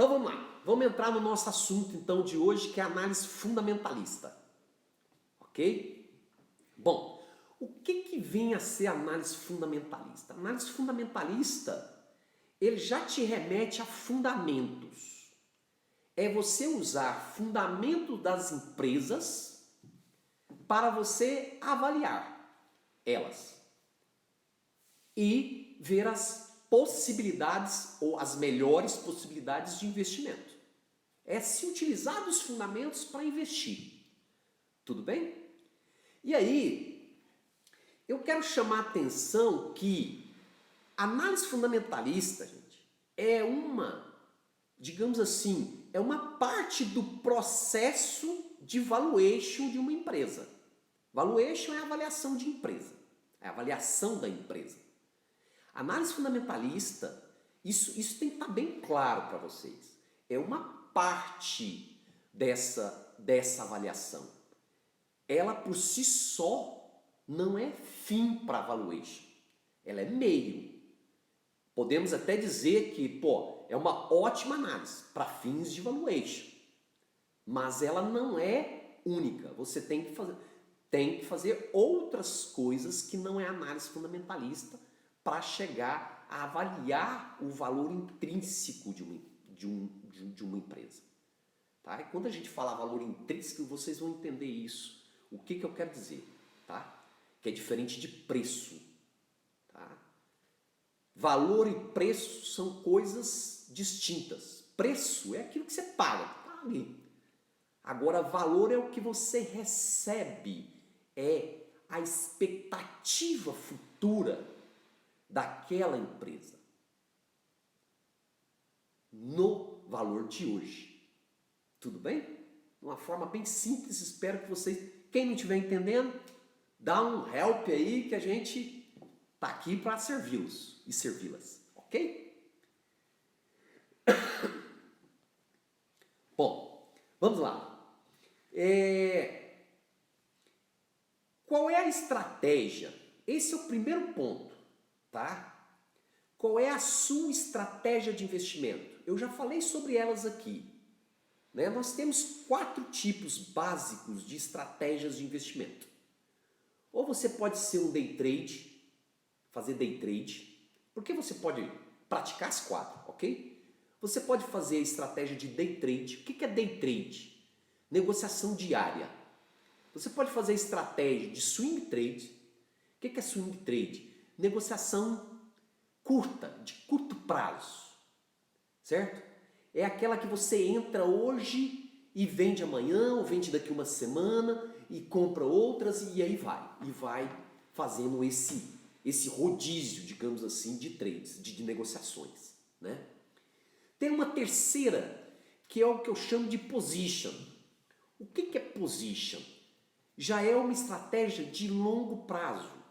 Então vamos lá, vamos entrar no nosso assunto então de hoje, que é a análise fundamentalista. Ok? Bom, o que vem a ser a análise fundamentalista? A análise fundamentalista, ele já te remete a fundamentos. É você usar fundamentos das empresas para você avaliar elas e ver as possibilidades ou as melhores possibilidades de investimento. É se utilizar dos fundamentos para investir. Tudo bem? E aí, eu quero chamar a atenção que a análise fundamentalista, gente, é digamos assim, é uma parte do processo de valuation de uma empresa. Valuation é a avaliação de empresa, é a avaliação da empresa. A análise fundamentalista, isso tem que estar bem claro para vocês. É uma parte dessa avaliação. Ela por si só não é fim para a valuation. Ela é meio. Podemos até dizer que, é uma ótima análise para fins de valuation. Mas ela não é única. Você tem que fazer outras coisas que não é análise fundamentalista para chegar a avaliar o valor intrínseco de uma empresa. Tá? E quando a gente fala valor intrínseco, vocês vão entender isso. O que eu quero dizer? Tá? Que é diferente de preço. Tá? Valor e preço são coisas distintas. Preço é aquilo que você paga. Tá ali. Agora, valor é o que você recebe. É a expectativa futura daquela empresa no valor de hoje. Tudo bem? De uma forma bem simples, espero que vocês, quem não estiver entendendo, dá um help aí que a gente tá aqui para servi-los e servi-las, ok? Bom, vamos lá. Qual é a estratégia? Esse é o primeiro ponto, tá? Qual é a sua estratégia de investimento? Eu já falei sobre elas aqui. Né? Nós temos 4 tipos básicos de estratégias de investimento. Ou você pode ser um day trade, fazer day trade, porque você pode praticar as 4, ok? Você pode fazer a estratégia de day trade. O que é day trade? Negociação diária. Você pode fazer a estratégia de swing trade. O que é swing trade? Negociação curta, de curto prazo, certo? É aquela que você entra hoje e vende amanhã, ou vende daqui uma semana e compra outras e aí vai. E vai fazendo esse rodízio, digamos assim, de trades, de negociações, né? Tem uma terceira, que é o que eu chamo de position. O que é position? Já é uma estratégia de longo prazo.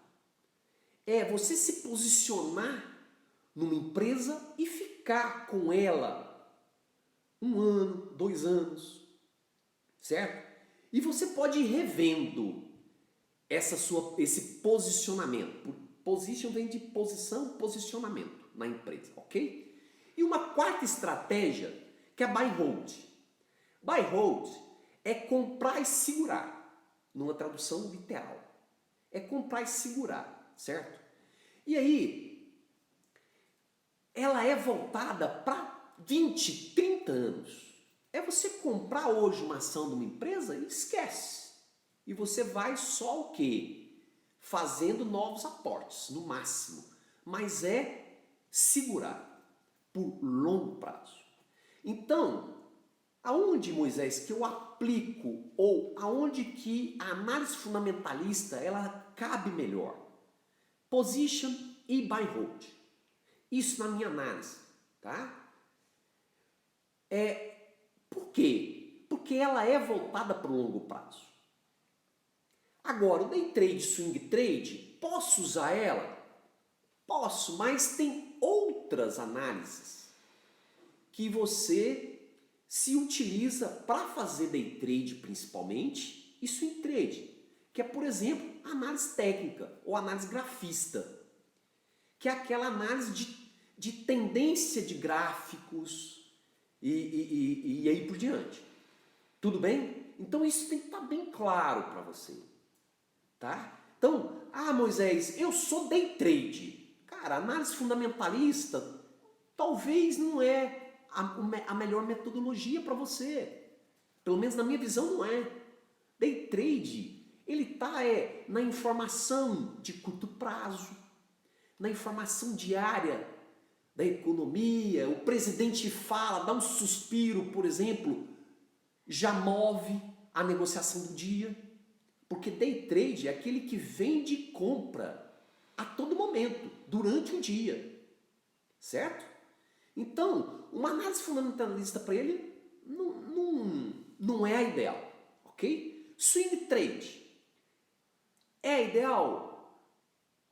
É você se posicionar numa empresa e ficar com ela 1 ano, 2 anos, certo? E você pode ir revendo esse posicionamento. Position vem de posição, posicionamento na empresa, ok? E uma quarta estratégia que é buy hold. Buy hold é comprar e segurar, numa tradução literal. É comprar e segurar, certo? E aí, ela é voltada para 20, 30 anos. É você comprar hoje uma ação de uma empresa e esquece. E você vai só o quê? Fazendo novos aportes, no máximo. Mas é segurar por longo prazo. Então, aonde, Moisés, que eu aplico ou aonde que a análise fundamentalista ela cabe melhor? Position e buy hold. Isso na minha análise, tá? Por quê? Porque ela é voltada para o longo prazo. Agora, o day trade, swing trade, posso usar ela? Posso, mas tem outras análises que você se utiliza para fazer day trade principalmente e swing trade, que é, por exemplo, análise técnica ou análise grafista, que é aquela análise de tendência de gráficos, e aí por diante. Tudo bem? Então isso tem que estar bem claro para você. Tá? Então, Moisés, eu sou day trade. Cara, análise fundamentalista talvez não é a melhor metodologia para você. Pelo menos na minha visão não é. Day trade, ele está na informação de curto prazo, na informação diária da economia. O presidente fala, dá um suspiro, por exemplo, já move a negociação do dia. Porque day trade é aquele que vende e compra a todo momento, durante o dia. Certo? Então, uma análise fundamentalista para ele não é a ideal. Ok? Swing trade é a ideal?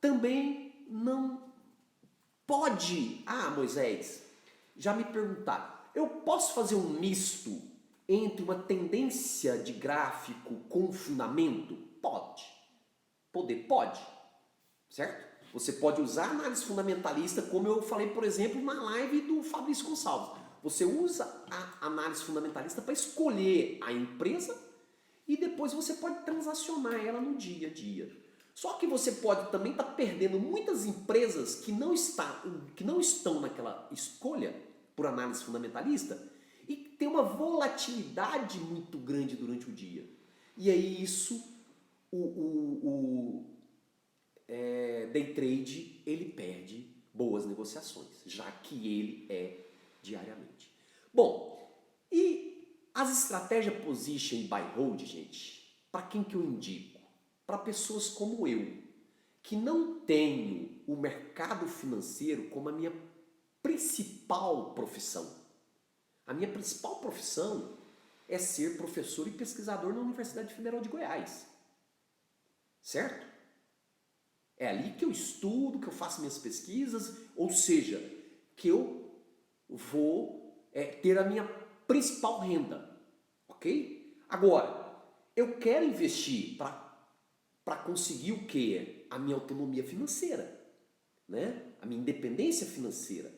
Também não pode. Moisés, já me perguntaram, eu posso fazer um misto entre uma tendência de gráfico com fundamento? Pode. Pode. Certo? Você pode usar a análise fundamentalista, como eu falei, por exemplo, na live do Fabrício Gonçalves. Você usa a análise fundamentalista para escolher a empresa e depois você pode transacionar ela no dia a dia. Só que você pode também estar perdendo muitas empresas que não estão naquela escolha por análise fundamentalista e tem uma volatilidade muito grande durante o dia. E aí isso, day trade, ele perde boas negociações, já que ele é diariamente. Bom, e as estratégias position e buy hold, gente, para quem que eu indico? Para pessoas como eu, que não tenho o mercado financeiro como a minha principal profissão. A minha principal profissão é ser professor e pesquisador na Universidade Federal de Goiás. Certo? É ali que eu estudo, que eu faço minhas pesquisas, ou seja, que eu vou ter a minha principal renda. Ok? Agora, eu quero investir para conseguir o quê? A minha autonomia financeira, né? A minha independência financeira.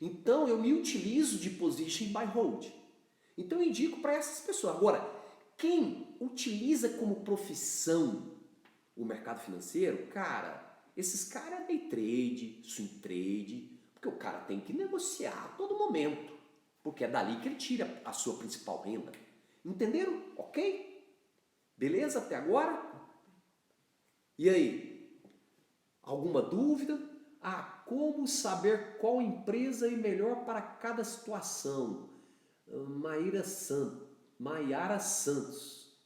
Então eu me utilizo de position e buy hold. Então eu indico para essas pessoas. Agora, quem utiliza como profissão o mercado financeiro, cara, esses caras é day trade, swing trade, porque o cara tem que negociar a todo momento, porque é dali que ele tira a sua principal renda. Entenderam? Ok? Beleza até agora? E aí? Alguma dúvida? Como saber qual empresa é melhor para cada situação? Maiara Santos.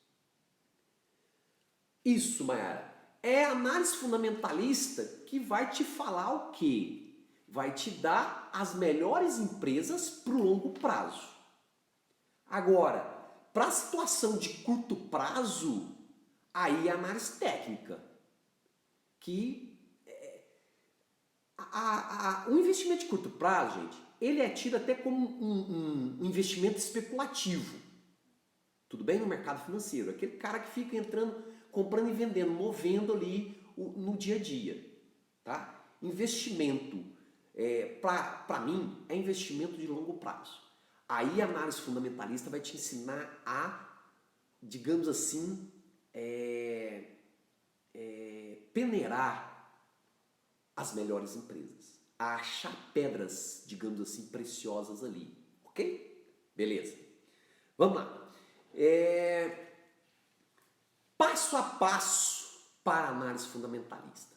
Isso, Maiara. É a análise fundamentalista que vai te falar o quê? Vai te dar as melhores empresas para o longo prazo. Agora, para a situação de curto prazo, aí é a análise técnica. Que o investimento de curto prazo, gente, ele é tido até como um investimento especulativo. Tudo bem? No mercado financeiro. Aquele cara que fica entrando, comprando e vendendo, movendo ali no dia a dia. Tá? Investimento, para mim, é investimento de longo prazo. Aí a análise fundamentalista vai te ensinar a, digamos assim, peneirar as melhores empresas, a achar pedras, digamos assim, preciosas ali. Ok? Beleza. Vamos lá. Passo a passo para a análise fundamentalista.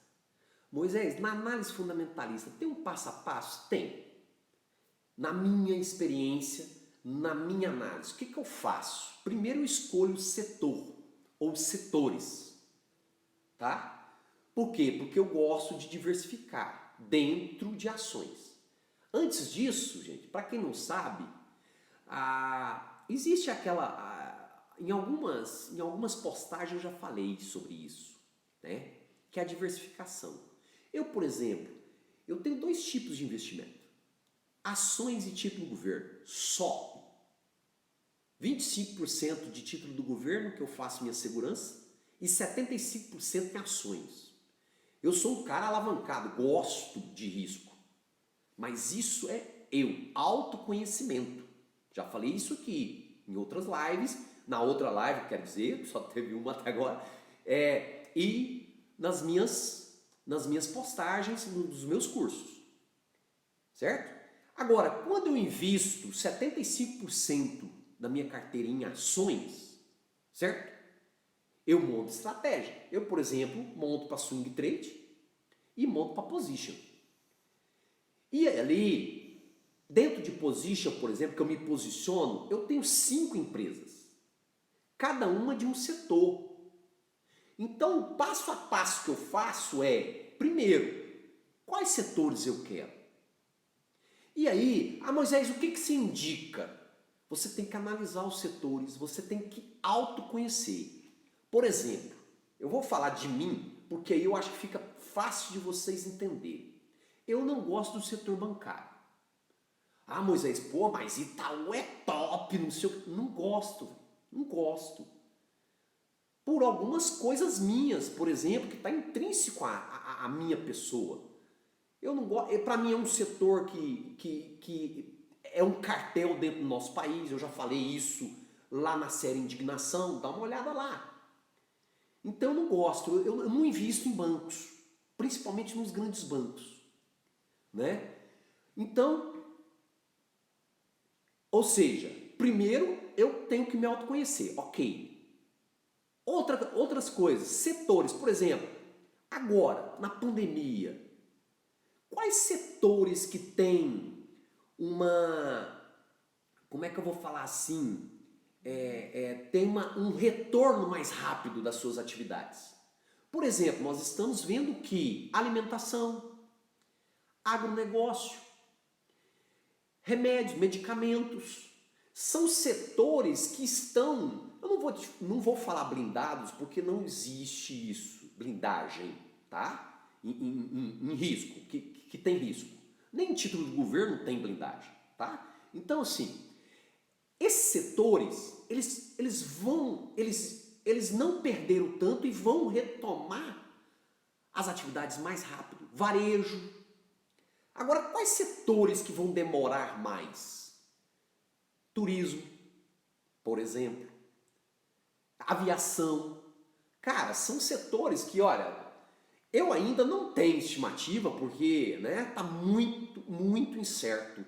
Moisés, na análise fundamentalista tem um passo a passo? Tem. Na minha experiência, na minha análise, o que eu faço? Primeiro eu escolho o setor ou setores. Tá? Por quê? Porque eu gosto de diversificar dentro de ações. Antes disso, gente, para quem não sabe, existe em algumas postagens eu já falei sobre isso, né? Que é a diversificação. Eu, por exemplo, eu tenho 2 tipos de investimento. Ações e título do governo, só. 25% de título do governo, que eu faço minha segurança, e 75% em ações. Eu sou um cara alavancado, gosto de risco. Mas isso é autoconhecimento. Já falei isso aqui em outras lives, na outra live, quero dizer, só teve uma até agora, e nas minhas postagens, nos meus cursos, certo? Agora, quando eu invisto 75% da minha carteira em ações, certo? Eu monto estratégia. Eu, por exemplo, monto para swing trade e monto para position. E ali, dentro de position, por exemplo, que eu me posiciono, eu tenho 5 empresas. Cada uma de um setor. Então, o passo a passo que eu faço é, primeiro, quais setores eu quero? E aí, Moisés, o que se indica? Você tem que analisar os setores, você tem que autoconhecer. Por exemplo, eu vou falar de mim, porque aí eu acho que fica fácil de vocês entenderem. Eu não gosto do setor bancário. Moisés, pô, mas Itaú é top, não sei o que. Não gosto, não gosto. Por algumas coisas minhas, por exemplo, que está intrínseco à minha pessoa. Eu não gosto. Para mim é um setor que é um cartel dentro do nosso país. Eu já falei isso lá na série Indignação. Dá uma olhada lá. Então eu não gosto. Eu não invisto em bancos, principalmente nos grandes bancos, né? Então, ou seja, primeiro eu tenho que me autoconhecer, ok? Outras coisas, setores, por exemplo, agora, na pandemia, quais setores que tem como é que eu vou falar assim, tem um retorno mais rápido das suas atividades? Por exemplo, nós estamos vendo que alimentação, agronegócio, remédios, medicamentos, são setores que estão, eu não vou falar blindados porque não existe isso, blindagem, tá? Em risco, que tem risco. Nem título de governo tem blindagem, tá? Então assim, esses setores, eles não perderam tanto e vão retomar as atividades mais rápido. Varejo. Agora, quais setores que vão demorar mais? Turismo, por exemplo. Aviação. Cara, são setores que, olha, eu ainda não tenho estimativa porque, né, tá muito, muito incerto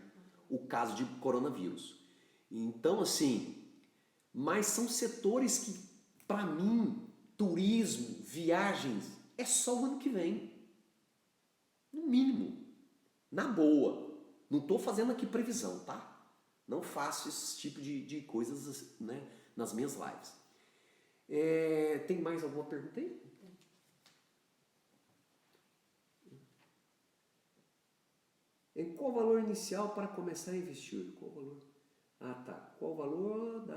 o caso de coronavírus. Então, assim, mas são setores que, para mim, turismo, viagens, é só o ano que vem. No mínimo. Na boa. Não estou fazendo aqui previsão, tá? Não faço esse tipo de coisas, né, nas minhas lives. Tem mais alguma pergunta aí? Em qual valor inicial para começar a investir? Qual valor? Tá. Qual o valor da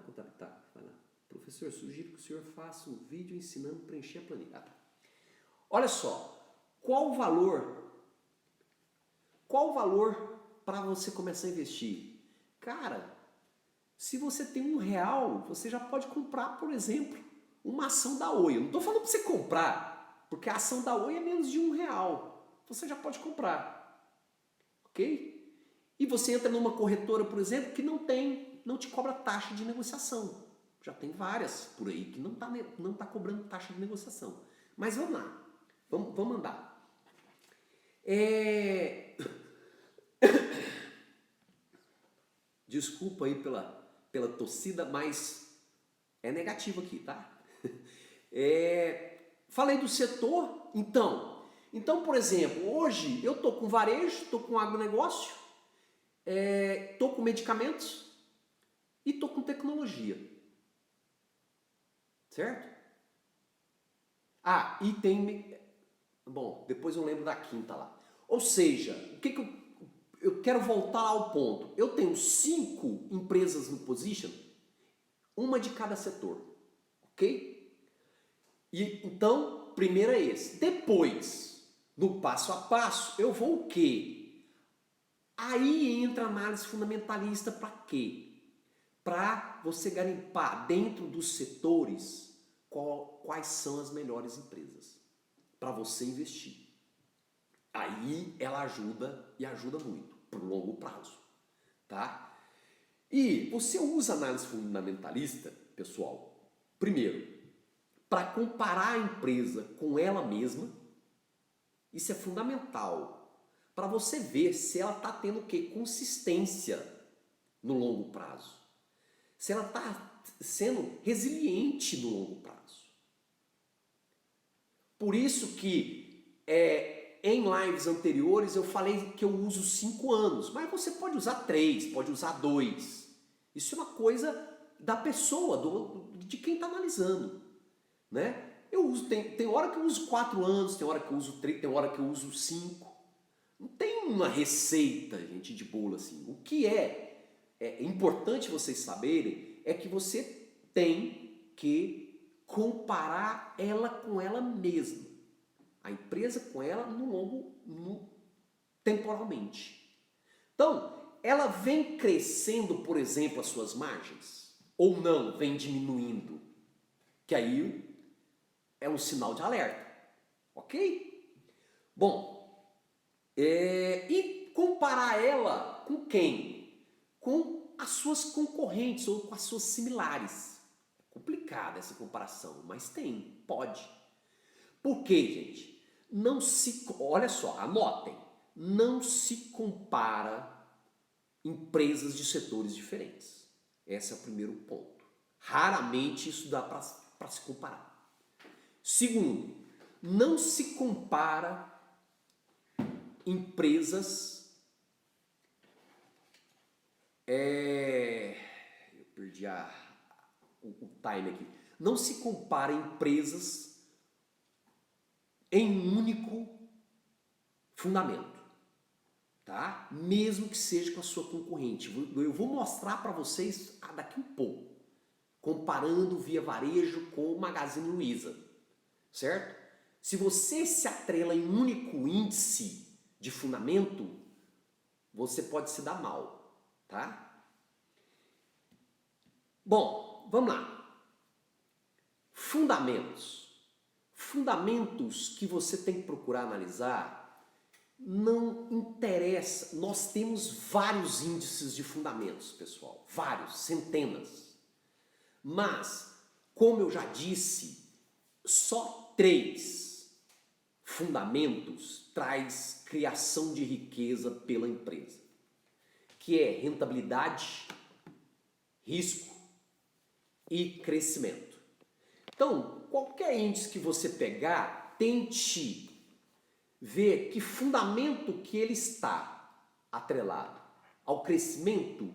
contabilidade? Tá, vai lá. Professor, sugiro que o senhor faça um vídeo ensinando a preencher a planilha. Tá. Olha só, qual o valor para você começar a investir? Cara, se você tem R$ 1, você já pode comprar, por exemplo, uma ação da Oi. Eu não estou falando para você comprar, porque a ação da Oi é menos de R$ 1. Você já pode comprar. Ok? E você entra numa corretora, por exemplo, que não te cobra taxa de negociação. Já tem várias por aí que não tá cobrando taxa de negociação. Mas vamos lá. Vamos andar. Desculpa aí pela tossida, mas é negativo aqui, tá? Falei do setor, então, por exemplo, hoje eu tô com varejo, tô com agronegócio, tô com medicamentos e tô com tecnologia. Certo? E tem... Bom, depois eu lembro da quinta lá. Ou seja, o que eu quero voltar ao ponto. Eu tenho 5 empresas no position, uma de cada setor. Ok? E então, primeiro é esse. Depois, no passo a passo, eu vou o quê? Aí entra a análise fundamentalista para quê? Para você garimpar dentro dos setores quais são as melhores empresas para você investir. Aí ela ajuda e ajuda muito, por longo prazo. Tá? E você usa análise fundamentalista, pessoal, primeiro, para comparar a empresa com ela mesma. Isso é fundamental para você ver se ela está tendo o quê? Consistência no longo prazo. Se ela está sendo resiliente no longo prazo. Por isso que em lives anteriores eu falei que eu uso 5 anos, mas você pode usar 3, pode usar 2. Isso é uma coisa da pessoa, de quem está analisando, né? Eu uso, tem hora que eu uso 4 anos, tem hora que eu uso 3, tem hora que eu uso 5. Não tem uma receita, gente, de bolo assim. O que é importante vocês saberem é que você tem que comparar ela com ela mesma. A empresa com ela temporalmente. Então, ela vem crescendo, por exemplo, as suas margens? Ou não, vem diminuindo? Que aí é um sinal de alerta. Ok? Bom, e comparar ela com quem? Com as suas concorrentes ou com as suas similares. É complicada essa comparação, mas pode. Por quê, gente? Olha só, anotem. Não se compara empresas de setores diferentes. Esse é o primeiro ponto. Raramente isso dá para se comparar. Segundo, não se compara empresas... eu perdi o time aqui. Não se compara empresas em um único fundamento. Tá? Mesmo que seja com a sua concorrente. Eu vou mostrar para vocês daqui um pouco. Comparando Via Varejo com o Magazine Luiza. Certo? Se você se atrela em um único índice de fundamento, você pode se dar mal. Tá? Bom, vamos lá. Fundamentos. Fundamentos que você tem que procurar analisar. Não interessa, nós temos vários índices de fundamentos, pessoal, vários, centenas. Mas, como eu já disse, só 3 fundamentos traz criação de riqueza pela empresa, que é rentabilidade, risco e crescimento. Então, qualquer índice que você pegar, tente ver que fundamento que ele está atrelado ao crescimento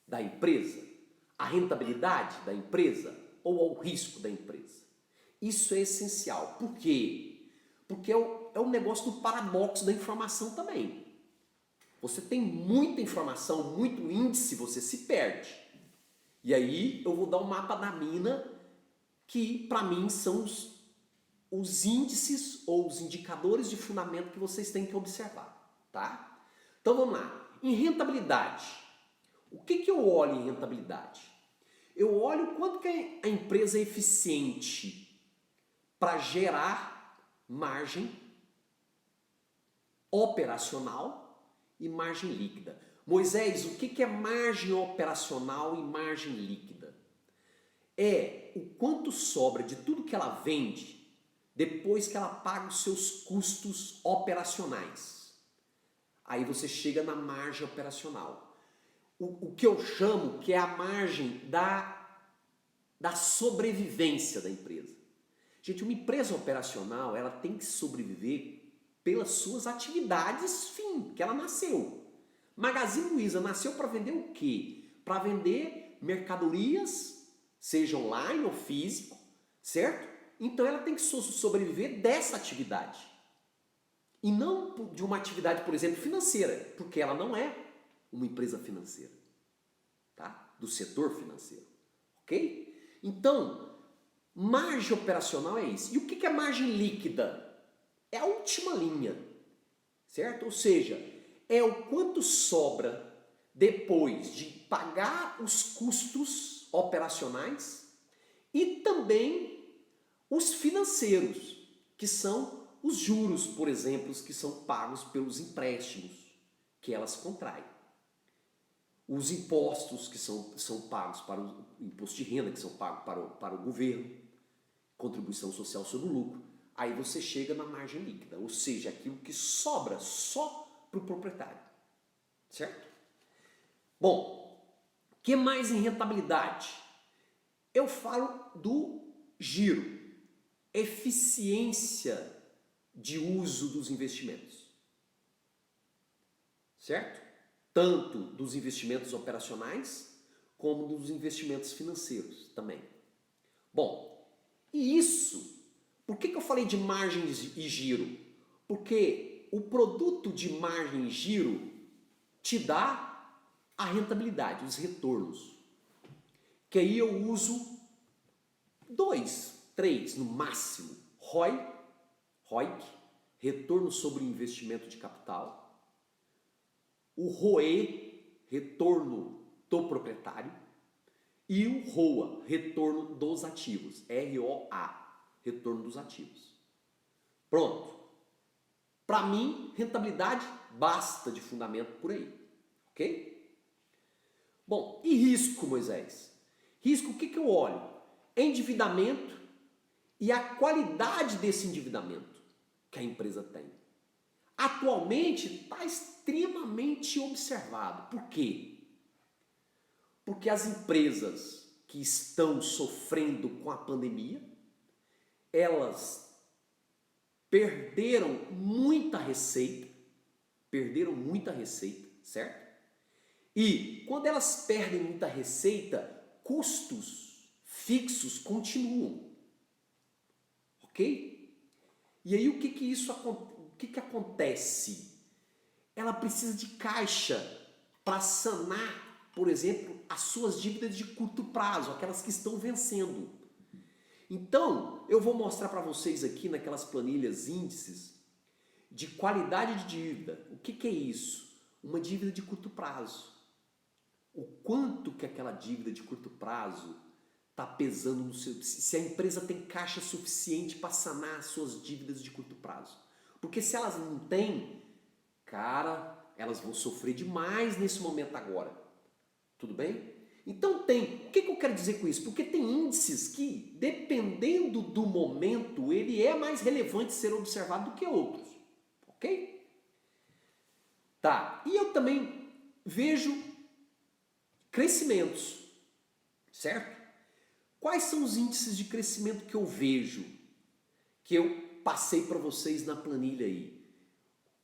da empresa, à rentabilidade da empresa ou ao risco da empresa. Isso é essencial. Por quê? Porque é um negócio do paradoxo da informação também. Você tem muita informação, muito índice, você se perde. E aí eu vou dar um mapa da mina que para mim são os índices ou os indicadores de fundamento que vocês têm que observar, tá? Então vamos lá. Em rentabilidade, o que eu olho em rentabilidade? Eu olho quanto que a empresa é eficiente para gerar margem operacional e margem líquida. Moisés, o que é margem operacional e margem líquida? É o quanto sobra de tudo que ela vende depois que ela paga os seus custos operacionais. Aí você chega na margem operacional. O que eu chamo que é a margem da sobrevivência da empresa. Gente, uma empresa operacional, ela tem que sobreviver pelas suas atividades fim, que ela nasceu. Magazine Luiza nasceu para vender o quê? Para vender mercadorias, seja online ou físico, certo? Então ela tem que sobreviver dessa atividade. E não de uma atividade, por exemplo, financeira, porque ela não é uma empresa financeira, tá? Do setor financeiro, ok? Então, margem operacional é isso. E o que é margem líquida? É a última linha, certo? Ou seja, é o quanto sobra depois de pagar os custos operacionais e também os financeiros, que são os juros, por exemplo, que são pagos pelos empréstimos que elas contraem. os impostos que são pagos para o imposto de renda, que são pagos para o governo, contribuição social sobre o lucro. Aí você chega na margem líquida, ou seja, aquilo que sobra só para o proprietário. Certo? Bom, o que mais em rentabilidade? Eu falo do giro, eficiência de uso dos investimentos. Certo? Tanto dos investimentos operacionais, como dos investimentos financeiros também. Bom, e isso, por que eu falei de margem e giro? Porque o produto de margem e giro te dá a rentabilidade, os retornos. Que aí eu uso 2, 3 no máximo. ROIC, retorno sobre o investimento de capital. O ROE, retorno do proprietário. E o ROA, retorno dos ativos. ROA, retorno dos ativos. Pronto. Para mim, rentabilidade basta de fundamento por aí. Ok? Bom, e risco, Moisés? Risco, o que eu olho? Endividamento e a qualidade desse endividamento que a empresa tem. Atualmente está extremamente observado. Por quê? Porque as empresas que estão sofrendo com a pandemia, elas perderam muita receita, certo? E quando elas perdem muita receita, custos fixos continuam. Ok? E aí o que acontece? Ela precisa de caixa para sanar, por exemplo, as suas dívidas de curto prazo, aquelas que estão vencendo. Então, eu vou mostrar para vocês aqui naquelas planilhas índices de qualidade de dívida. O que é isso? Uma dívida de curto prazo. O quanto que aquela dívida de curto prazo está pesando no seu... Se a empresa tem caixa suficiente para sanar as suas dívidas de curto prazo. Porque se elas não têm, cara, elas vão sofrer demais nesse momento agora. Tudo bem? Então tem. O que eu quero dizer com isso? Porque tem índices que, dependendo do momento, ele é mais relevante ser observado do que outros. Ok? Tá. E eu também vejo crescimentos. Certo? Quais são os índices de crescimento que eu vejo? Que eu passei para vocês na planilha aí.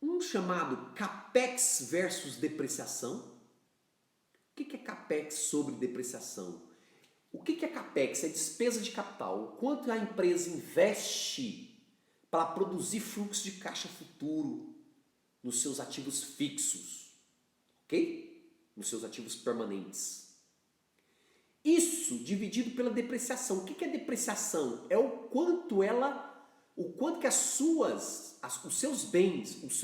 Um chamado CAPEX versus depreciação. O que é CAPEX sobre depreciação? O que é CAPEX? É despesa de capital. O quanto a empresa investe para produzir fluxo de caixa futuro nos seus ativos fixos. Ok? Nos seus ativos permanentes. Isso dividido pela depreciação. O que é depreciação? É o quanto que os seus bens, os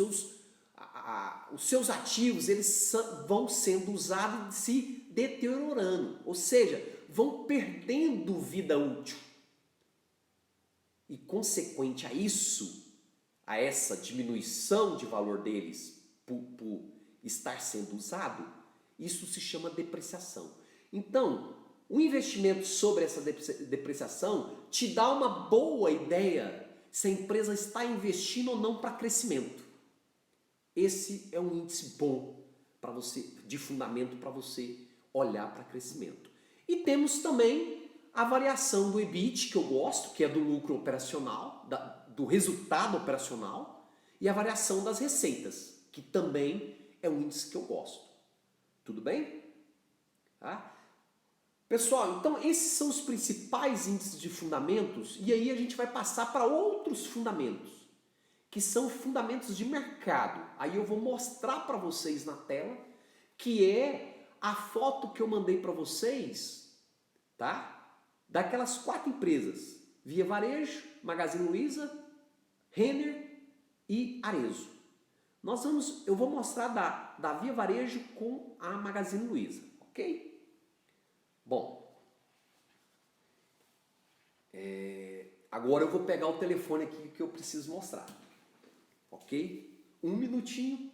seus ativos, eles vão sendo usados e se deteriorando. Ou seja, vão perdendo vida útil. E consequente a isso, a essa diminuição de valor deles por estar sendo usado, isso se chama depreciação. Então, o investimento sobre essa depreciação te dá uma boa ideia se a empresa está investindo ou não para crescimento. Esse é um índice bom para você, de fundamento para você olhar para crescimento. E temos também a variação do EBIT, que eu gosto, que é do lucro operacional, do resultado operacional, e a variação das receitas, que também é um índice que eu gosto. Tudo bem? Tá? Pessoal, então esses são os principais índices de fundamentos, e aí a gente vai passar para outros fundamentos, que são fundamentos de mercado. Aí eu vou mostrar para vocês na tela, que é a foto que eu mandei para vocês, tá? Daquelas 4 empresas, Via Varejo, Magazine Luiza, Renner e Arezzo. Eu vou mostrar da Via Varejo com a Magazine Luiza, ok? Bom, agora eu vou pegar o telefone aqui que eu preciso mostrar. Ok? Um minutinho.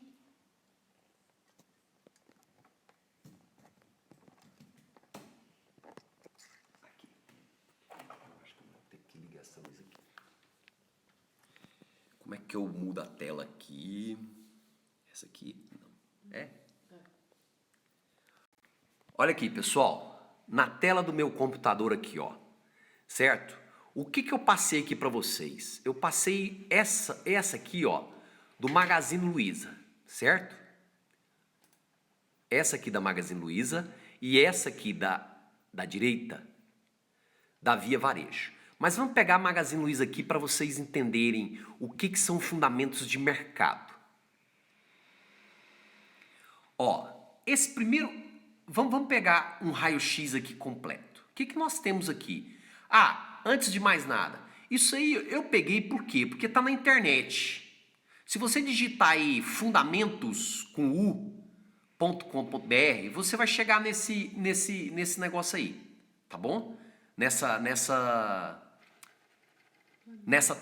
Como é que eu mudo a tela aqui? Essa aqui? Não. É? Olha aqui, pessoal. Na tela do meu computador aqui, ó. Certo? O que eu passei aqui para vocês? Eu passei essa aqui, ó, do Magazine Luiza, certo? Essa aqui da Magazine Luiza e essa aqui da direita, da Via Varejo. Mas vamos pegar a Magazine Luiza aqui para vocês entenderem o que são fundamentos de mercado. Ó, esse primeiro... Vamos pegar um raio-x aqui completo. O que nós temos aqui? Ah, antes de mais nada, isso aí eu peguei por quê? Porque está na internet. Se você digitar aí fundamentos com u.com.br, você vai chegar nesse negócio aí, tá bom? Nessa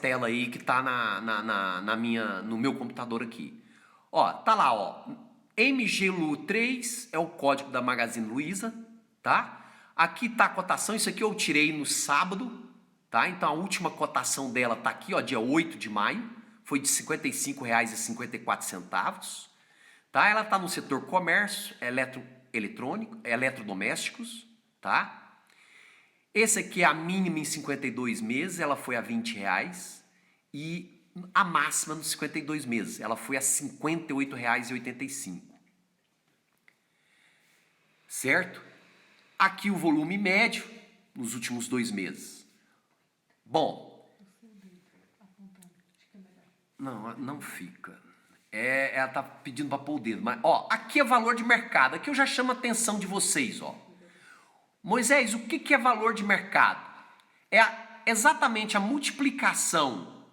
tela aí que tá no meu computador aqui. Ó, tá lá, ó. MGLU3 é o código da Magazine Luiza, tá? Aqui tá a cotação, isso aqui eu tirei no sábado, tá? Então a última cotação dela tá aqui, ó, dia 8 de maio, foi de R$ 55,54, tá? Ela tá no setor comércio, eletrônico, eletrodomésticos, tá? Esse aqui é a mínima em 52 meses, ela foi a R$20 e a máxima nos 52 meses, ela foi a R$ 58,85. Certo? Aqui o volume médio nos últimos 2 meses. Bom, não fica. Ela tá pedindo para pôr o dedo, mas ó, aqui é valor de mercado. Aqui eu já chamo a atenção de vocês, ó. Moisés, o que é valor de mercado? É exatamente a multiplicação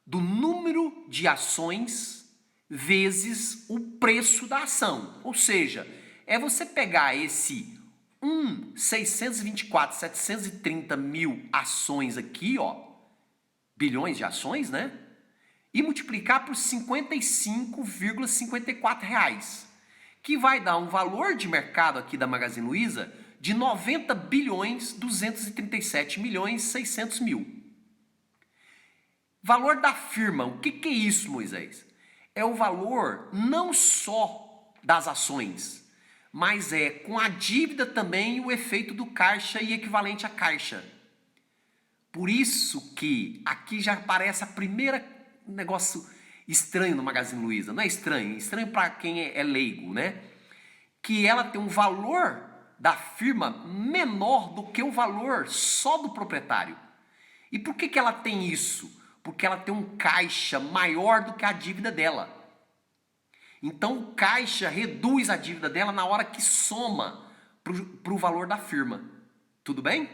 do número de ações vezes o preço da ação. Ou seja, é você pegar esse 730 mil ações aqui, ó, bilhões de ações, né? E multiplicar por R$ 55,54, que vai dar um valor de mercado aqui da Magazine Luiza de 90.237.600.000. Valor da firma, o que é isso, Moisés? É o valor não só das ações, mas é com a dívida também o efeito do caixa e equivalente a caixa. Por isso que aqui já aparece a primeira negócio estranho no Magazine Luiza. Não é estranho, estranho para quem é leigo, né? Que ela tem um valor da firma menor do que o valor só do proprietário. E por que ela tem isso? Porque ela tem um caixa maior do que a dívida dela. Então o caixa reduz a dívida dela na hora que soma para o valor da firma. Tudo bem?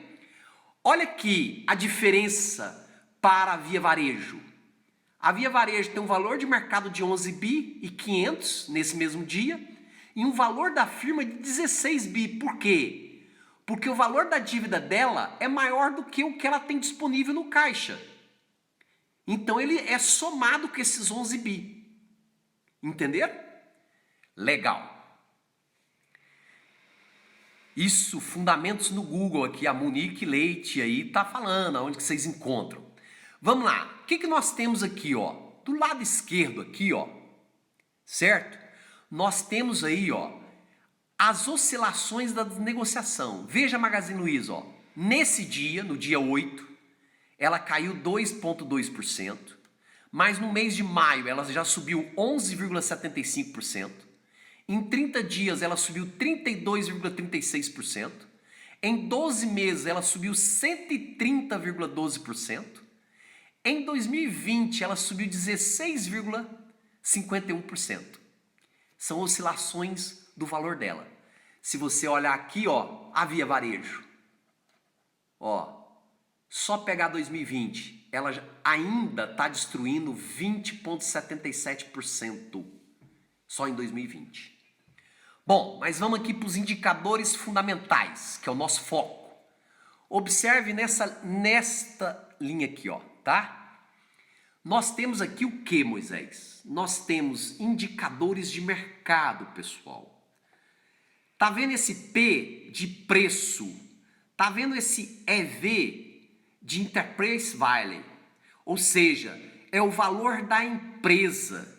Olha aqui a diferença para a Via Varejo. A Via Varejo tem um valor de mercado de 11 bi e 500 nesse mesmo dia e um valor da firma de 16 bi. Por quê? Porque o valor da dívida dela é maior do que o que ela tem disponível no caixa. Então ele é somado com esses 11 bi. Entenderam? Legal. Isso, fundamentos no Google aqui, a Monique Leite aí tá falando, aonde que vocês encontram. Vamos lá, o que nós temos aqui, ó? Do lado esquerdo aqui, ó, certo? Nós temos aí, ó, as oscilações da negociação. Veja a Magazine Luiza, ó. Nesse dia, no dia 8, ela caiu 2,2%, mas no mês de maio ela já subiu 11,75%. Em 30 dias ela subiu 32,36%. Em 12 meses ela subiu 130,12%. Em 2020 ela subiu 16,51%. São oscilações do valor dela. Se você olhar aqui, ó, a Via Varejo, ó, só pegar 2020, ela ainda está destruindo 20,77% só em 2020. Bom, mas vamos aqui para os indicadores fundamentais, que é o nosso foco. Observe nesta linha aqui, ó, tá? Nós temos aqui o que, Moisés? Nós temos indicadores de mercado, pessoal. Tá vendo esse P de preço? Tá vendo esse EV de Enterprise Value? Ou seja, é o valor da empresa,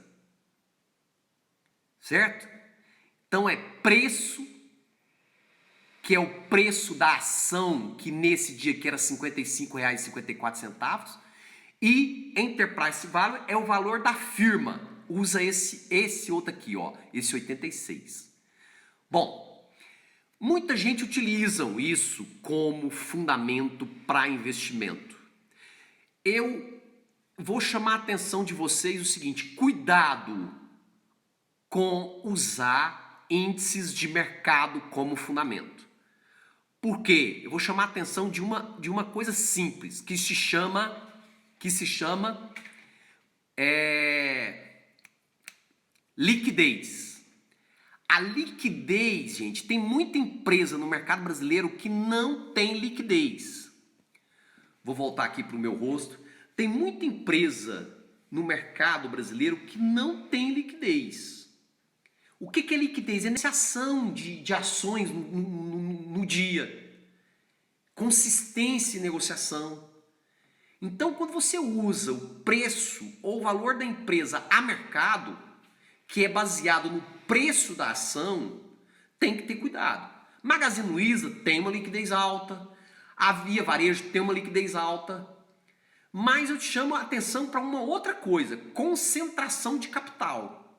certo? Então é preço, que é o preço da ação, que nesse dia aqui era R$ 55,54, e Enterprise Value é o valor da firma. Usa esse outro aqui, ó, esse 86. Bom, muita gente utiliza isso como fundamento para investimento. Eu vou chamar a atenção de vocês o seguinte: cuidado com usar índices de mercado como fundamento. Por quê? Eu vou chamar a atenção de uma coisa simples, que se chama liquidez. A liquidez, gente, tem muita empresa no mercado brasileiro que não tem liquidez. Vou voltar aqui para o meu rosto. Tem muita empresa no mercado brasileiro que não tem liquidez. O que é liquidez? É negociação de ações no dia. Consistência em negociação. Então, quando você usa o preço ou o valor da empresa a mercado, que é baseado no preço da ação, tem que ter cuidado. Magazine Luiza tem uma liquidez alta, a Via Varejo tem uma liquidez alta, mas eu te chamo a atenção para uma outra coisa: concentração de capital.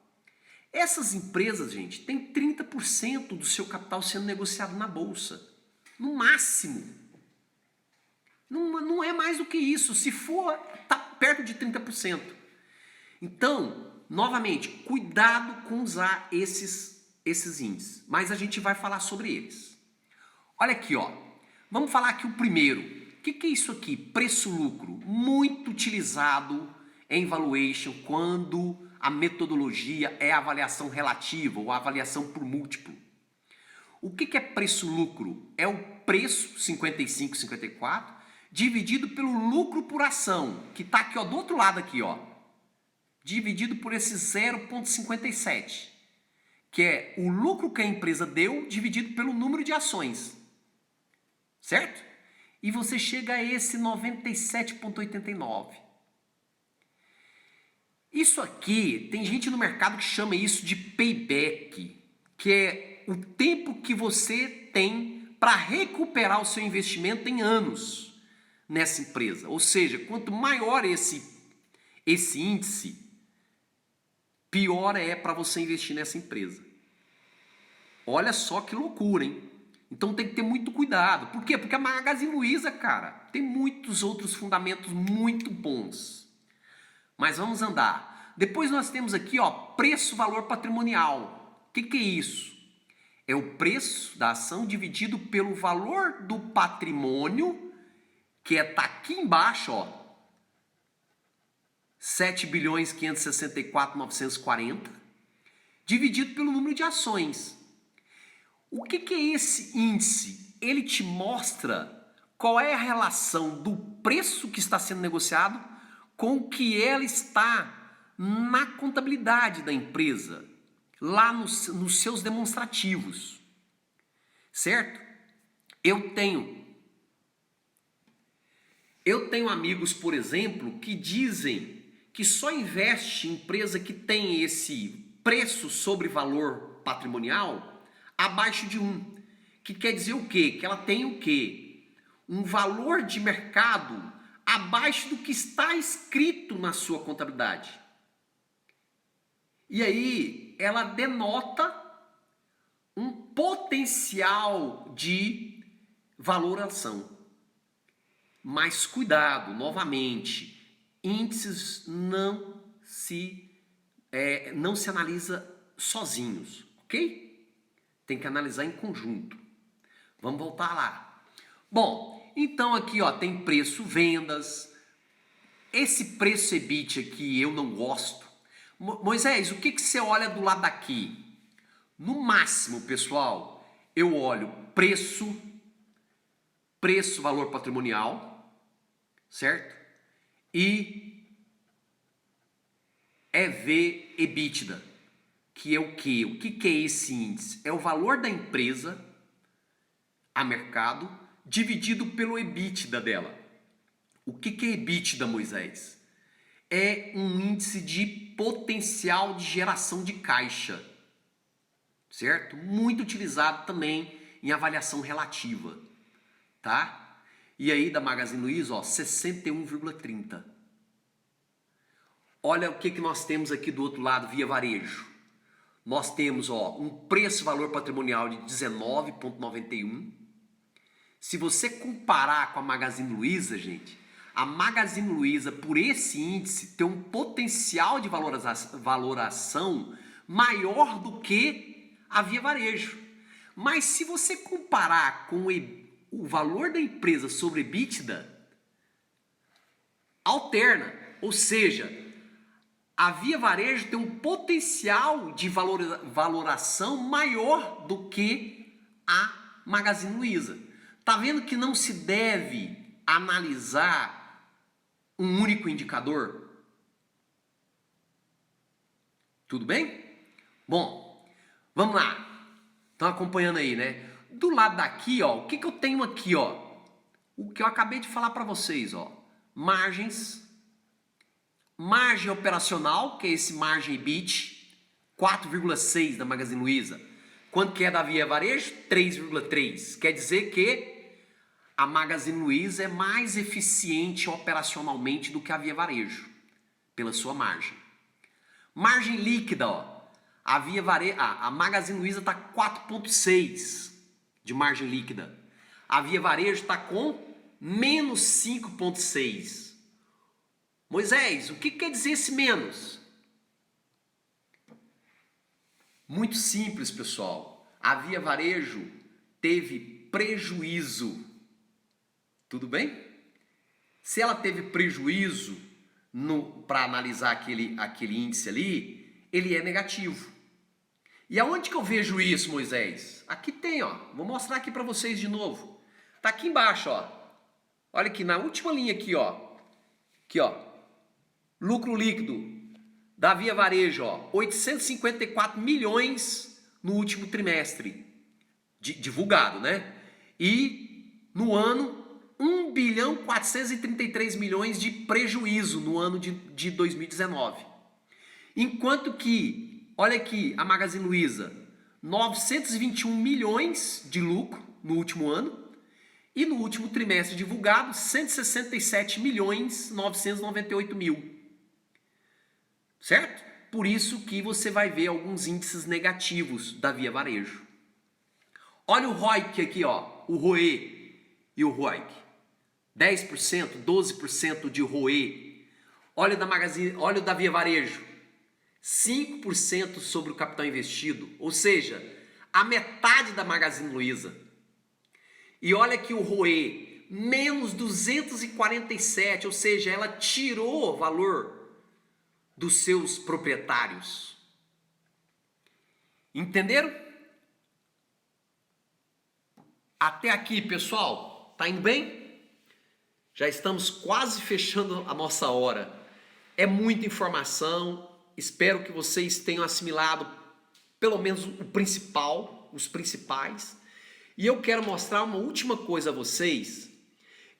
Essas empresas, gente, têm 30% do seu capital sendo negociado na bolsa, no máximo. Não é mais do que isso. Se for, está perto de 30%. Então, novamente, cuidado com usar esses índices. Mas a gente vai falar sobre eles. Olha aqui, ó. Vamos falar aqui o primeiro. O que é isso aqui? Preço-lucro. Muito utilizado em valuation quando a metodologia é a avaliação relativa ou a avaliação por múltiplo. O que é preço-lucro? É o preço, 55,54, dividido pelo lucro por ação, que está aqui, ó, do outro lado aqui, ó, dividido por esse 0,57, que é o lucro que a empresa deu dividido pelo número de ações, certo? E você chega a esse 97,89. Isso aqui, tem gente no mercado que chama isso de payback, que é o tempo que você tem para recuperar o seu investimento em anos nessa empresa. Ou seja, quanto maior esse índice, pior é para você investir nessa empresa. Olha só que loucura, hein? Então tem que ter muito cuidado. Por quê? Porque a Magazine Luiza, cara, tem muitos outros fundamentos muito bons. Mas vamos andar. Depois nós temos aqui, ó, preço-valor patrimonial. O que é isso? É o preço da ação dividido pelo valor do patrimônio, que tá aqui embaixo, ó, 7.564.940, dividido pelo número de ações. O que é esse índice? Ele te mostra qual é a relação do preço que está sendo negociado com o que ela está na contabilidade da empresa, lá nos seus demonstrativos, certo? Eu tenho amigos, por exemplo, que dizem que só investe em empresa que tem esse preço sobre valor patrimonial abaixo de 1. Que quer dizer o quê? Que ela tem o quê? Um valor de mercado abaixo do que está escrito na sua contabilidade. E aí ela denota um potencial de valoração. Mas cuidado, novamente, índices não se analisa sozinhos, ok? Tem que analisar em conjunto. Vamos voltar lá. Bom, então aqui, ó, tem preço vendas. Esse preço EBIT aqui eu não gosto. Moisés, o que você olha do lado daqui? No máximo, pessoal, eu olho preço, valor patrimonial, certo? E EV EBITDA, que é o quê? O que é esse índice? É o valor da empresa a mercado dividido pelo EBITDA dela. O que é EBITDA, Moisés? é um índice de potencial de geração de caixa, certo? Muito utilizado também em avaliação relativa, tá? E aí da Magazine Luiza, ó, 61,30. Olha o que nós temos aqui do outro lado, Via Varejo. Nós temos, ó, um preço-valor patrimonial de 19,91. Se você comparar com a Magazine Luiza, gente, a Magazine Luiza, por esse índice, tem um potencial de valoração maior do que a Via Varejo. Mas se você comparar com o valor da empresa sobre EBITDA, alterna. Ou seja, a Via Varejo tem um potencial de valoração maior do que a Magazine Luiza. Tá vendo que não se deve analisar um único indicador? Tudo bem? Bom, vamos lá. Estão acompanhando aí, né? Do lado daqui, ó, o que eu tenho aqui, ó? O que eu acabei de falar para vocês, ó. Margens, margem operacional, que é esse margem EBIT, 4,6 da Magazine Luiza. Quanto que é da Via Varejo? 3,3. Quer dizer que a Magazine Luiza é mais eficiente operacionalmente do que a Via Varejo, pela sua margem. Margem líquida, ó. A Magazine Luiza está 4,6 de margem líquida. A Via Varejo está com menos 5,6. Moisés, o que quer dizer esse menos? Muito simples, pessoal. A Via Varejo teve prejuízo. Tudo bem? Se ela teve prejuízo para analisar aquele índice ali, ele é negativo. E aonde que eu vejo isso, Moisés? Aqui tem, ó. Vou mostrar aqui para vocês de novo. Tá aqui embaixo, ó. Olha aqui, na última linha aqui, ó. Aqui, ó. Lucro líquido da Via Varejo, ó. 854 milhões no último trimestre. Divulgado, né? E no ano, 1 bilhão 433 milhões de prejuízo no ano de 2019. Enquanto que, olha aqui, a Magazine Luiza, 921 milhões de lucro no último ano. E no último trimestre divulgado, 167 milhões 998 mil. Certo? Por isso que você vai ver alguns índices negativos da Via Varejo. Olha o ROIC aqui, ó, o ROE e o ROIC. 10%, 12% de ROE. Olha o da Via Varejo. 5% sobre o capital investido, ou seja, a metade da Magazine Luiza. E olha aqui o ROE, menos 247, ou seja, ela tirou o valor dos seus proprietários. Entenderam? Até aqui, pessoal, tá indo bem? Já estamos quase fechando a nossa hora. É muita informação, espero que vocês tenham assimilado pelo menos o principal, os principais. E eu quero mostrar uma última coisa a vocês,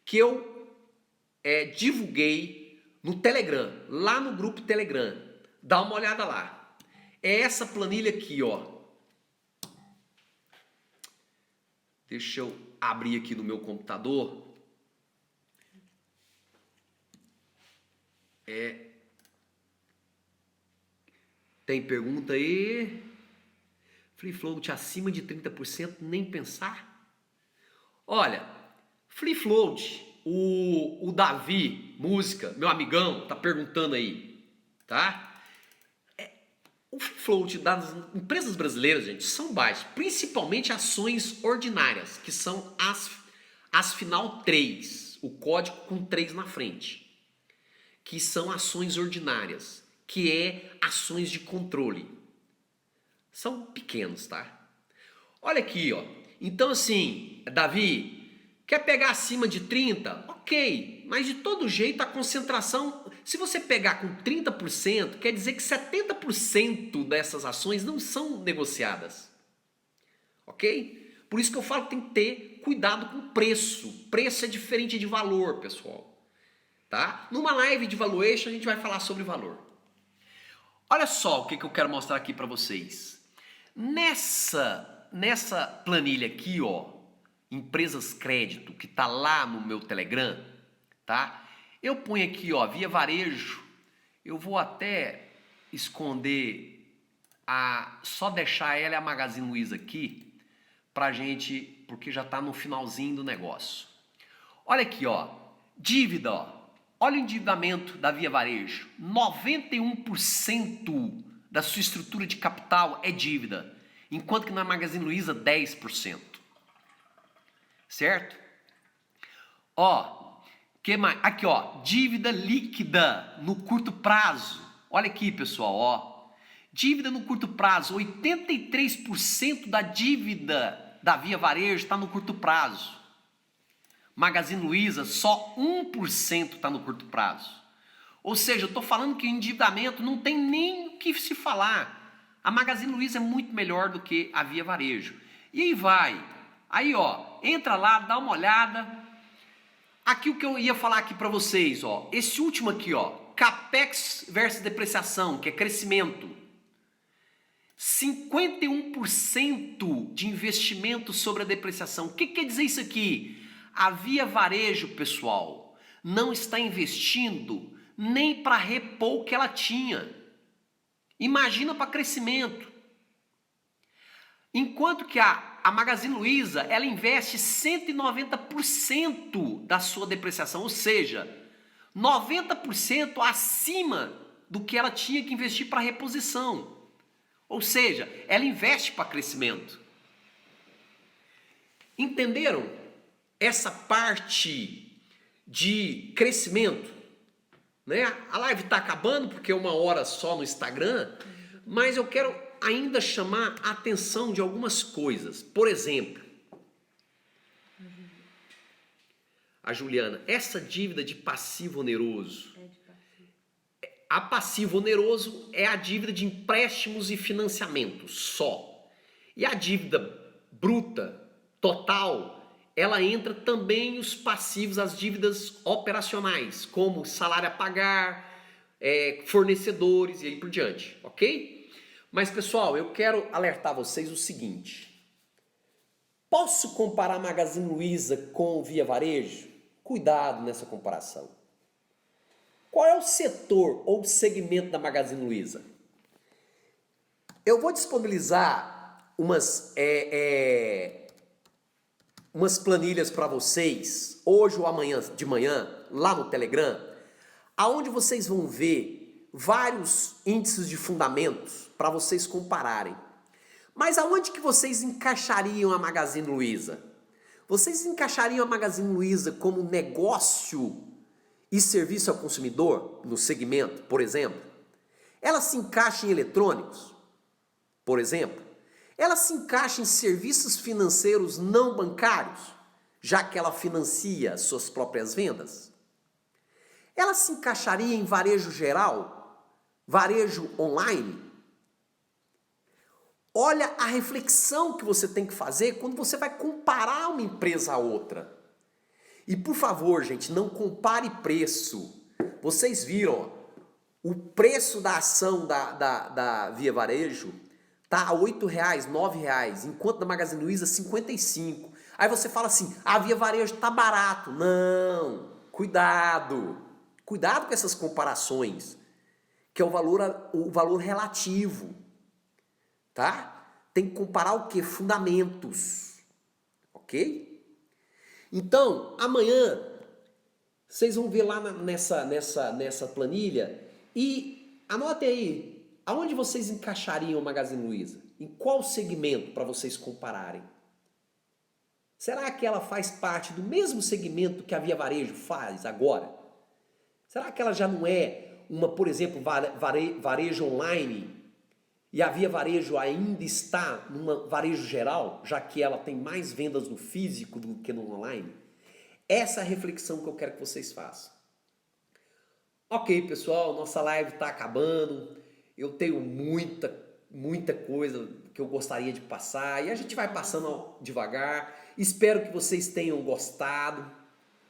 que eu divulguei no Telegram, lá no grupo Telegram. Dá uma olhada lá. É essa planilha aqui, ó. Deixa eu abrir aqui no meu computador. Tem pergunta aí? Free float acima de 30%, nem pensar? Olha, free float, o Davi, música, meu amigão, tá perguntando aí, tá? O free float das empresas brasileiras, gente, são baixos, principalmente ações ordinárias, que são as final 3, o código com 3 na frente, que são ações ordinárias, que é ações de controle. São pequenos, tá? Olha aqui, ó. Então, assim, Davi, quer pegar acima de 30? Ok, mas de todo jeito a concentração, se você pegar com 30%, quer dizer que 70% dessas ações não são negociadas. Ok? Por isso que eu falo que tem que ter cuidado com o preço. Preço é diferente de valor, pessoal. tá? Numa live de valuation a gente vai falar sobre valor. Olha só o que eu quero mostrar aqui para vocês. Nessa planilha aqui, ó, empresas crédito, que tá lá no meu Telegram, tá? Eu ponho aqui, ó, Via Varejo. Eu vou até esconder só deixar ela e a Magazine Luiza aqui pra gente, porque já tá no finalzinho do negócio. Olha aqui, ó, dívida, ó. Olha o endividamento da Via Varejo. 91% da sua estrutura de capital é dívida, enquanto que na Magazine Luiza 10%. Certo? Ó, que mais? Aqui, ó, dívida líquida no curto prazo. Olha aqui, pessoal, ó. Dívida no curto prazo, 83% da dívida da Via Varejo está no curto prazo. Magazine Luiza, só 1% está no curto prazo. Ou seja, eu estou falando que o endividamento não tem nem o que se falar. A Magazine Luiza é muito melhor do que a Via Varejo. E aí vai. Aí, ó, entra lá, dá uma olhada. Aqui o que eu ia falar aqui para vocês, ó. Esse último aqui, ó. Capex versus depreciação, que é crescimento. 51% de investimento sobre a depreciação. O que quer dizer isso aqui? A Via Varejo, pessoal, não está investindo nem para repor o que ela tinha. Imagina para crescimento. Enquanto que a Magazine Luiza, ela investe 190% da sua depreciação, ou seja, 90% acima do que ela tinha que investir para reposição. Ou seja, ela investe para crescimento. Entenderam? Essa parte de crescimento, né? A live está acabando porque é 1 hora só no Instagram, mas eu quero ainda chamar a atenção de algumas coisas. Por exemplo, a Juliana, essa dívida de passivo oneroso. A passivo oneroso é a dívida de empréstimos e financiamentos só. E a dívida bruta, total, ela entra também os passivos, as dívidas operacionais, como salário a pagar, fornecedores e aí por diante, ok? Mas pessoal, eu quero alertar vocês o seguinte. Posso comparar a Magazine Luiza com Via Varejo? Cuidado nessa comparação. Qual é o setor ou segmento da Magazine Luiza? Eu vou disponibilizar umas planilhas para vocês, hoje ou amanhã de manhã, lá no Telegram, aonde vocês vão ver vários índices de fundamentos para vocês compararem. Mas aonde que vocês encaixariam a Magazine Luiza? Vocês encaixariam a Magazine Luiza como negócio e serviço ao consumidor, no segmento, por exemplo? Ela se encaixa em eletrônicos, por exemplo? Ela se encaixa em serviços financeiros não bancários, já que ela financia suas próprias vendas? Ela se encaixaria em varejo geral? Varejo online? Olha a reflexão que você tem que fazer quando você vai comparar uma empresa a outra. E por favor, gente, não compare preço. Vocês viram, o preço da ação da Via Varejo tá a R$8, R$9, enquanto na Magazine Luiza 55. Aí você fala assim, a Via Varejo tá barato. Não, cuidado. Cuidado com essas comparações, que é o valor relativo, tá? Tem que comparar o quê? Fundamentos, ok? Então, amanhã, vocês vão ver lá nessa planilha e anotem aí, aonde vocês encaixariam o Magazine Luiza? Em qual segmento para vocês compararem? Será que ela faz parte do mesmo segmento que a Via Varejo faz agora? Será que ela já não é por exemplo, varejo online e a Via Varejo ainda está numa varejo geral, já que ela tem mais vendas no físico do que no online? Essa é a reflexão que eu quero que vocês façam. Ok, pessoal, nossa live está acabando. Eu tenho muita coisa que eu gostaria de passar e a gente vai passando devagar. Espero que vocês tenham gostado,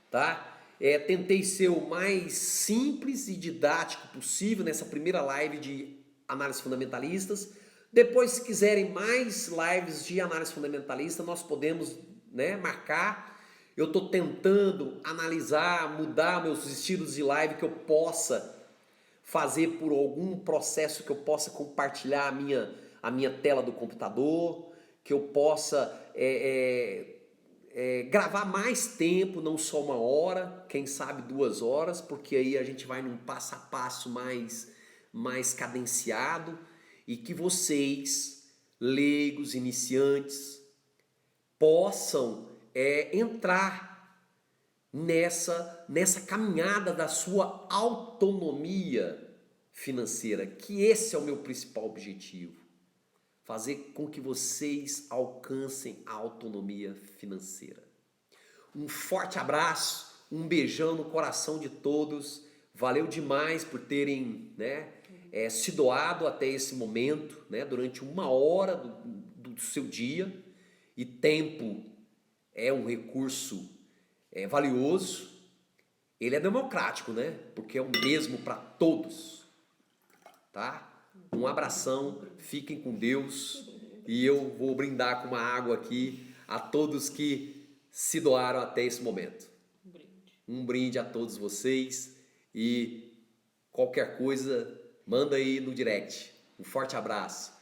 tá? Tentei ser o mais simples e didático possível nessa primeira live de análises fundamentalistas. Depois, se quiserem mais lives de análise fundamentalista, nós podemos, né, marcar. Eu estou tentando analisar, mudar meus estilos de live que eu possa fazer por algum processo que eu possa compartilhar a minha tela do computador, que eu possa gravar mais tempo, não só 1 hora, quem sabe 2 horas, porque aí a gente vai num passo a passo mais cadenciado e que vocês, leigos, iniciantes, possam entrar nessa caminhada da sua autonomia financeira, que esse é o meu principal objetivo. Fazer com que vocês alcancem a autonomia financeira. Um forte abraço, um beijão no coração de todos. Valeu demais por terem, né, se doado até esse momento, né, durante 1 hora do seu dia. E tempo é um recurso valioso. Ele é democrático, né? Porque é o mesmo para todos, tá? Um abração, fiquem com Deus e eu vou brindar com uma água aqui a todos que se doaram até esse momento. Um brinde a todos vocês e qualquer coisa manda aí no direct. Um forte abraço.